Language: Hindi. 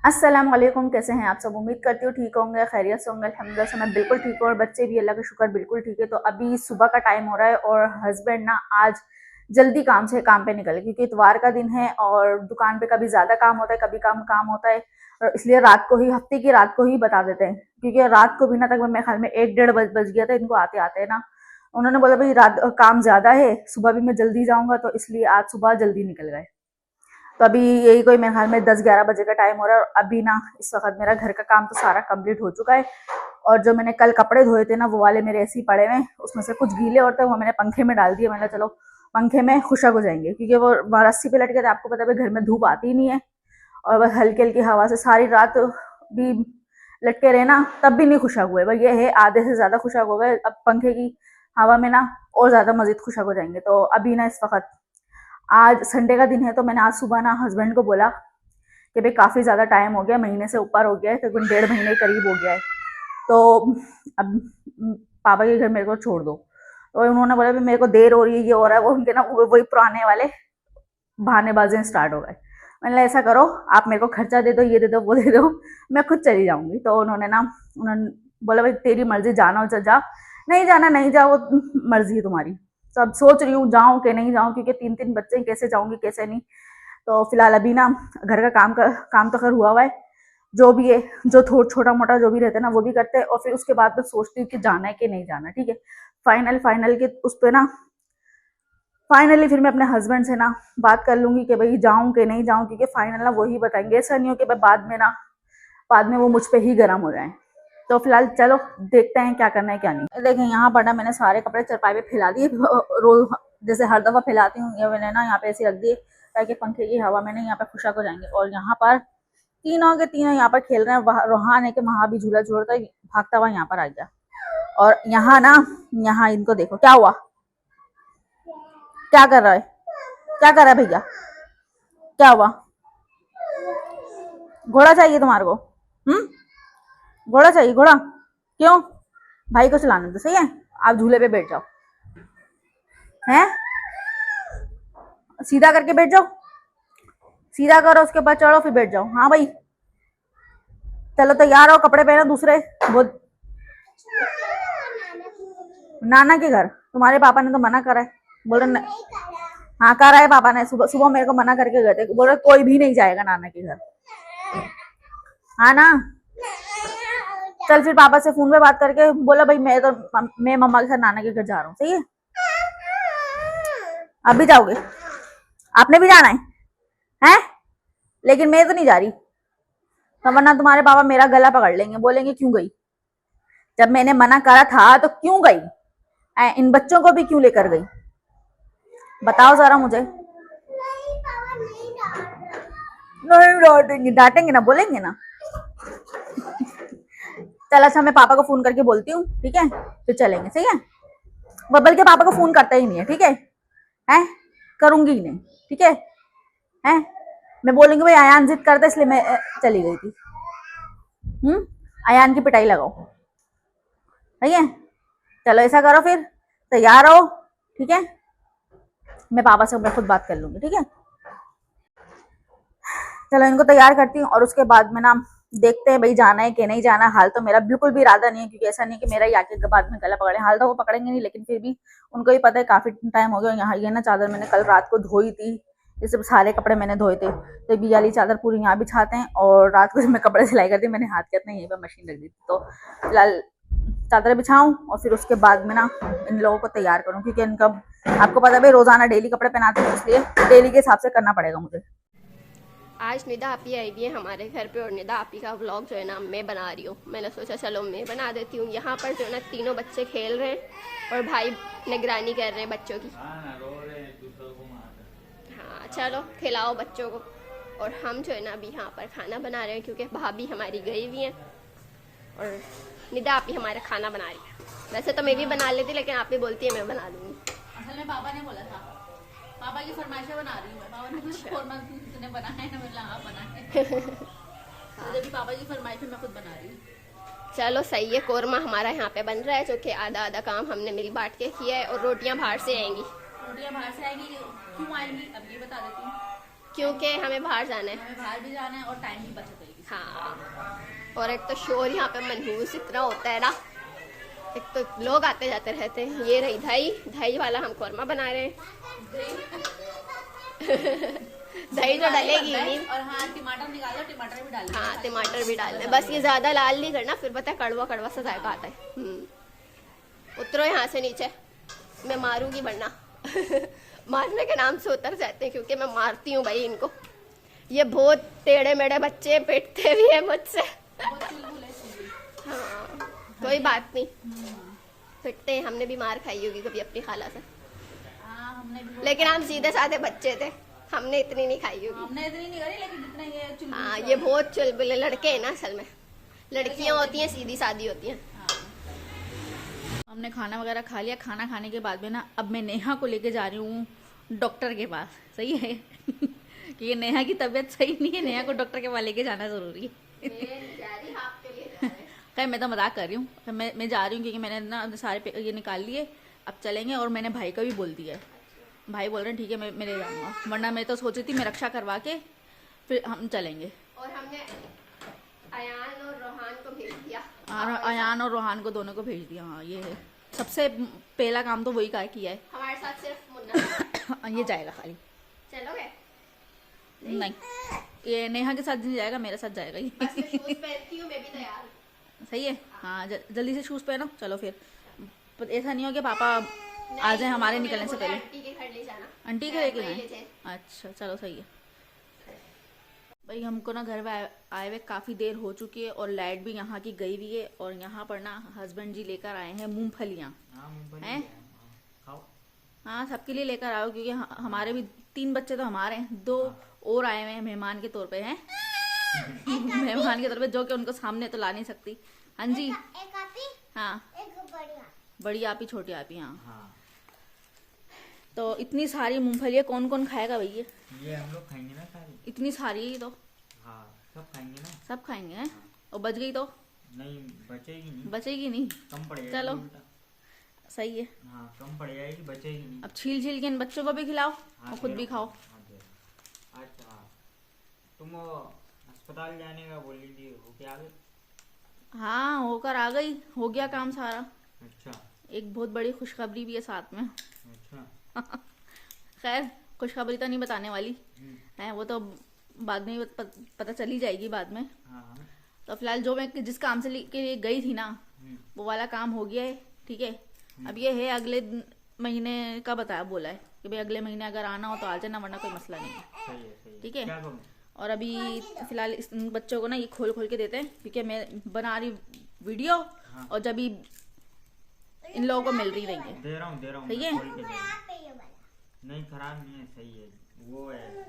अस्सलाम वालेकुम, कैसे हैं आप सब। उम्मीद करती हूँ ठीक होंगे, खैरियत से होंगे। अल्हम्दुलिल्लाह से मैं बिल्कुल ठीक हूँ और बच्चे भी अल्लाह का शुक्र बिल्कुल ठीक है। तो अभी सुबह का टाइम हो रहा है और हस्बैंड ना आज जल्दी काम पे निकले क्योंकि इतवार का दिन है और दुकान पे कभी ज़्यादा काम होता है, कभी कम काम होता है। और इसलिए रात को ही, हफ्ते की रात को ही बता देते हैं क्योंकि रात को भी ना तक मेरे ख्याल में 1 डेढ़ बज गया था इनको आते आते ना। उन्होंने बोला भाई रात काम ज़्यादा है, सुबह भी मैं जल्दी जाऊँगा, तो इसलिए आज सुबह जल्दी निकल गए। तो अभी यही कोई मेरे ख्याल में 10-11 बजे का टाइम हो रहा है और अभी ना इस वक्त मेरा घर का काम तो सारा कंप्लीट हो चुका है। और जो मैंने कल कपड़े धोए थे ना वो वाले मेरे ऐसे ही पड़े हुए, उसमें से कुछ गीले और थे, वो मैंने पंखे में डाल दिए। मैंने चलो पंखे में खुशक हो जाएंगे क्योंकि वो रस्सी पे लटके थे, आपको पता है घर में धूप आती ही नहीं है और बस हल्की हल्की हवा से सारी रात भी लटके रहे ना तब भी नहीं खुशक हुए। भाई ये है आधे से ज्यादा खुशक हो गए, अब पंखे की हवा में ना और ज्यादा मजीद खुशक हो जाएंगे। तो अभी ना इस वक्त आज संडे का दिन है तो मैंने आज सुबह ना हस्बैंड को बोला कि भाई काफ़ी ज़्यादा टाइम हो गया, महीने से ऊपर हो गया है, तकरीबन 1.5 महीने करीब हो गया है, तो अब पापा के घर मेरे को छोड़ दो। तो उन्होंने बोला भी मेरे को देर हो रही है, ये हो रहा है, वो उनके ना वही पुराने वाले बहानेबाजी स्टार्ट हो गए। मैंने ऐसा करो आप मेरे को खर्चा दे दो, ये दे दो, वो दे दो, मैं खुद चली जाऊंगी। तो उन्होंने बोला भाई तेरी मर्जी, जाना हो जा, नहीं जाना नहीं जाओ, मर्जी है तुम्हारी। तो अब सोच रही हूँ जाऊँ कि नहीं जाऊँ क्योंकि 3-3 बच्चे, कैसे जाऊंगी कैसे नहीं। तो फिलहाल अभी ना घर का काम तो खैर हुआ है, जो भी है, जो छोटा मोटा जो भी रहता है ना वो भी करते हैं और फिर उसके बाद मैं सोचती हूँ कि जाना है कि नहीं जाना। ठीक है, फाइनल के उस पर ना फाइनली फिर मैं अपने हस्बैंड से ना बात कर लूंगी कि भाई जाऊं कि नहीं जाऊं, क्योंकि फाइनल ना वही बताएंगे। ऐसा नहीं हो कि बाद में वो मुझ पे ही गर्म हो जाए। तो फिलहाल चलो देखते हैं क्या करना है क्या नहीं। देखें यहाँ पर ना मैंने सारे कपड़े चरपाई पे फैला दिए, रोज जैसे हर दफा फैलाती हूँ, ये मैंने ना यहाँ पे ऐसे रख दिए ताकि पंखे की हवा में ना यहाँ पे खुशक हो जाएंगे। और यहाँ पर तीनों के तीनों यहाँ पर खेल रहे हैं। रोहान है कि वहां भी झूला झूलता है, भागता हुआ यहाँ पर आ गया। और यहाँ ना, यहाँ इनको देखो क्या हुआ, क्या कर रहा है, क्या कर रहा है भैया, क्या हुआ। घोड़ा चाहिए तुम्हारे को? घोड़ा चाहिए? घोड़ा क्यों? भाई को चलाने तो सही है, आप झूले पे बैठ जाओ। हैं, सीधा करके बैठ जाओ, सीधा करो उसके बाद चढ़ो फिर बैठ जाओ। हाँ भाई चलो तैयार हो, कपड़े पहनो दूसरे। वो नाना के घर, तुम्हारे पापा ने तो मना करा है, बोल रहे। हाँ करा है पापा ने, सुबह सुबह मेरे को मना करके गए थे, बोल रहे कोई भी नहीं जाएगा नाना के घर। हाँ ना, चल फिर पापा से फोन पे बात करके बोला भाई मैं मम्मा के साथ नाना के घर जा रहा हूँ। सही है, अब भी जाओगे? आपने भी जाना है? हैं? लेकिन मैं तो नहीं जा रही, तो वरना तुम्हारे पापा मेरा गला पकड़ लेंगे, बोलेंगे क्यों गई, जब मैंने मना करा था तो क्यों गई, इन बच्चों को भी क्यों लेकर गई, बताओ जरा मुझे। नहीं डांटेंगे, डांटेंगे ना, बोलेंगे ना। चल अच्छा मैं पापा को फोन करके बोलती हूँ, ठीक है, फिर चलेंगे। सही है, बबल के पापा को फोन करता ही नहीं है, ठीक है, हैं करूंगी ही नहीं, ठीक है, हैं मैं बोलूंगी भाई अयान जिद करता इसलिए मैं चली गई थी। अयान की पिटाई लगाओ, ठीक है। चलो ऐसा करो फिर, तैयार हो, ठीक है, मैं पापा से मैं खुद बात कर लूंगी, ठीक है। चलो इनको तैयार करती हूँ और उसके बाद में ना देखते हैं भाई जाना है कि नहीं जाना। हाल तो मेरा बिल्कुल भी इरादा नहीं है, क्योंकि ऐसा नहीं कि मेरा ही आके बाद में गला पकड़े, हाल तो वो पकड़ेंगे नहीं, लेकिन फिर भी उनको भी पता है काफी टाइम हो गया। यहाँ ये ना चादर मैंने कल रात को धोई थी, ये सब सारे कपड़े मैंने धोए थे, तो ये वाली चादर पूरी यहाँ बिछाते हैं। और रात को जब मैं कपड़े सिलाई करती मैंने हाथ के अपने यहीं पर मशीन रख दी थी, तो फिलहाल चादर बिछाऊं और फिर उसके बाद में ना इन लोगों को तैयार करूँ, क्योंकि इनका आपको पता है भाई रोजाना डेली कपड़े पहनाते हैं, इसलिए डेली के हिसाब से करना पड़ेगा मुझे। आज निदा आपी आई हुई है हमारे घर पे और निदा आपी का व्लॉग जो है ना मैं बना रही हूँ। मैंने सोचा चलो मैं बना देती हूँ। यहाँ पर जो है ना तीनों बच्चे खेल रहे हैं और भाई निगरानी कर रहे हैं बच्चों की। हाँ चलो खिलाओ बच्चों को। और हम जो है ना अभी यहाँ पर खाना बना रहे हैं, क्योंकि भाभी हमारी गई हुई हैं और निदा आपी हमारा खाना बना रही है। वैसे तो मैं भी बना लेती, लेकिन आप भी बोलती है मैं बना दूँगी। असल में पापा ने बोला था, पापा की फरमाइशें बना रही हूँ मैं। पापा ने कुछ और तूने बनाया है ना, मतलब हाँ बनाया है। तो जब भी पापा की फरमाइशें मैं खुद बना रही हूँ। चलो सही है। कोरमा हमारा यहाँ पे बन रहा है, जो कि आधा आधा काम हमने मिल बांट के किया है। और रोटियाँ बाहर से आएंगी। रोटियाँ बाहर से आएंगी, क्यों आएंगी अब ये बता देती हूँ। क्योंकि हमें बाहर जाना है, हमें बाहर भी जाना है और टाइम भी बचत होगी। हाँ, और एक तो शोर यहाँ पे मनहूस इतना होता है ना, एक तो लोग आते जाते रहते हैं। ये रही दही, दही वाला हम कौरमा बना रहे हैं। दही तो डलेगी नहीं। और हाँ, टमाटर निकालो, टमाटर भी डालो। हाँ, टमाटर भी डालने, बस ये ज्यादा लाल नहीं करना, फिर पता है कड़वा कड़वा सा जायका आता है। उतरो यहाँ से नीचे, मैं मारूंगी वरना। मारने के नाम से उतर जाते हैं, क्योंकि मैं मारती हूँ भाई इनको। ये बहुत टेढ़े मेढ़े बच्चे पिटते भी है मुझसे। हाँ, कोई बात नहीं, पिटते हैं, हमने भी मार खाई होगी कभी अपनी खाला से। हाँ, हमने भी, लेकिन हम सीधे साधे बच्चे थे, हमने इतनी नहीं खाई होगी। हमने इतनी नहीं करी, लेकिन जितना ये चुलबुले हाँ, ये बहुत चुलबुले लड़के हैं ना, असल में लड़कियां होती हैं सीधी सादी होती हैं। हमने खाना वगैरह खा लिया। खाना खाने के बाद में ना, अब मैं नेहा को लेके जा रही हूँ डॉक्टर के पास। सही है कि ये नेहा की तबीयत सही नहीं है, नेहा को डॉक्टर के पास लेके जाना जरूरी है। खैर मैं तो मजाक कर रही हूँ, मैं जा रही हूँ क्योंकि मैंने ना सारे ये निकाल लिए, अब चलेंगे। और मैंने भाई का भी बोल दिया है, भाई बोल रहे हैं ठीक है मैं ले जाऊँगा, वरना मैं तो सोची थी मैं रक्षा करवा के फिर हम चलेंगे। और हमने अयान और रोहान को भेज दिया। अयान और रोहान को दोनों को भेज दिया। हाँ, ये है सबसे पहला काम तो वही किया है। हमारे साथ सिर्फ मुन्ना ये जाएगा खाली। चलोगे? नहीं, ये नेहा के साथ नहीं जाएगा, मेरे साथ जाएगा ये। बस मैं शूज पहनती हूँ, मैं भी तैयार हूँ। सही है। हाँ, जल्दी से शूज पहनो, चलो फिर। ऐसा नहीं हो कि पापा आ जाए हमारे निकलने से पहले। आंटी के घर ले जाना। आंटी के लेके ले जाए? जाए। अच्छा, चलो सही है। भाई हमको ना घर में आए हुए काफ़ी देर हो चुकी है और लाइट भी यहाँ की गई हुई है। और यहाँ पर ना हस्बैंड जी लेकर आए हैं मूंगफलियाँ हैं। हाँ, सबके लिए लेकर आओ, क्योंकि हमारे भी 3 बच्चे तो हमारे हैं, 2 और आए हुए हैं मेहमान के तौर पे हैं। मेहमान के तौर पे, जो कि उनको सामने तो ला नहीं सकती। हाँ जी, एक आपी, हाँ, एक बड़ी आपी छोटी आपी। हाँ, हाँ, तो इतनी सारी मूंगफलियाँ कौन कौन खाएगा भैया? ये हम लोग खाएंगे ना सारी। इतनी सारी तो हाँ, सब खाएंगे ना। सब खाएंगे हैं? और बच गई तो नहीं बचेगी नहीं, बचेगी नहीं। कम पड़ जाएगी। चलो। उल्टा। सही है। हाँ, कम पड़ जाएगी, बचेगी नहीं। अब छील छील के इन बच्चों को भी खिलाओ हाँ, और खुद दे भी रहा खाओ। हूँ। हाँ, दे रहा हूँ। अच्छा, तुम वो अस्पताल जाने का बोल रही थी, हो क्या आ गई? हाँ, होकर आ गई, हो गया काम सारा। अच्छा एक बहुत बड़ी खुशखबरी भी है साथ में। अच्छा। खैर, खुशखबरी तो नहीं बताने वाली है, वो तो बाद में ही पता चली जाएगी बाद में। हाँ हाँ। तो फिलहाल जो मैं जिस काम से के लिए गई थी ना, वो वाला काम हो गया है। ठीक है, अब ये है अगले महीने का बताया, बोला है कि भाई अगले महीने अगर आना हो तो आ जाना, वरना कोई मसला नहीं है। सही है, सही है। ठीक है। क्या करूँ? और अभी फिलहाल इन बच्चों को ना ये खोल खोल के देते हैं, क्योंकि मैं बना रही वीडियो। हाँ। और जब इन लोगों को मिल रही नहीं है। दे रहा हूँ सही है? मैं खोल के दे रहा हूँ। नहीं, खराब नहीं है, सही है। वो है